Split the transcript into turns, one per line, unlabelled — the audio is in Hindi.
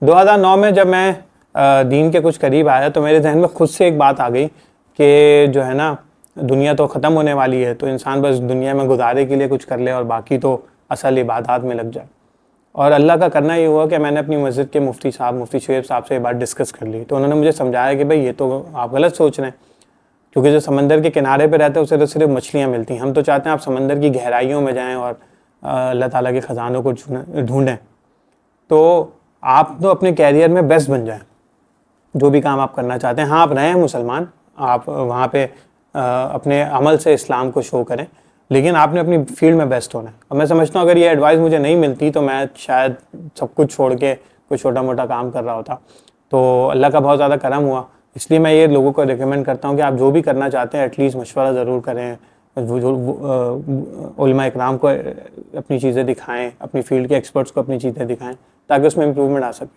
2009 में जब मैं दीन के कुछ करीब आया तो मेरे जहन में खुद से एक बात आ गई कि जो है ना, दुनिया तो ख़त्म होने वाली है, तो इंसान बस दुनिया में गुजारे के लिए कुछ कर ले और बाकी तो असल इबादत में लग जाए। और अल्लाह का करना ये हुआ कि मैंने अपनी मस्जिद के मुफ्ती साहब, मुफ्ती शुएब साहब से ये बात डिस्कस कर ली। तो उन्होंने मुझे समझाया कि भाई ये तो आप गलत सोच रहे हैं, क्योंकि जो समंदर के किनारे पे रहते हैं उसे तो सिर्फ मछलियाँ मिलती हैं। हम तो चाहते हैं आप समंदर की गहराइयों में जाएँ और अल्लाह ताला के ख़जानों को ढूंढें। तो आप तो अपने कैरियर में बेस्ट बन जाएं, जो भी काम आप करना चाहते हैं। हाँ, आप रहें मुसलमान, आप वहाँ पे अपने अमल से इस्लाम को शो करें, लेकिन आपने अपनी फील्ड में बेस्ट होना है। और मैं समझता हूँ अगर ये एडवाइस मुझे नहीं मिलती तो मैं शायद सब कुछ छोड़ के कोई छोटा मोटा काम कर रहा होता। तो अल्लाह का बहुत ज़्यादा करम हुआ, इसलिए मैं ये लोगों को रिकमेंड करता हूँ कि आप जो भी करना चाहते हैं एटलीस्ट मशवरा ज़रूर करें। उलमा इकराम को अपनी चीज़ें दिखाएं, अपनी फील्ड के एक्सपर्ट्स को अपनी चीज़ें दिखाएं, ताकि उसमें इम्प्रूवमेंट आ सके।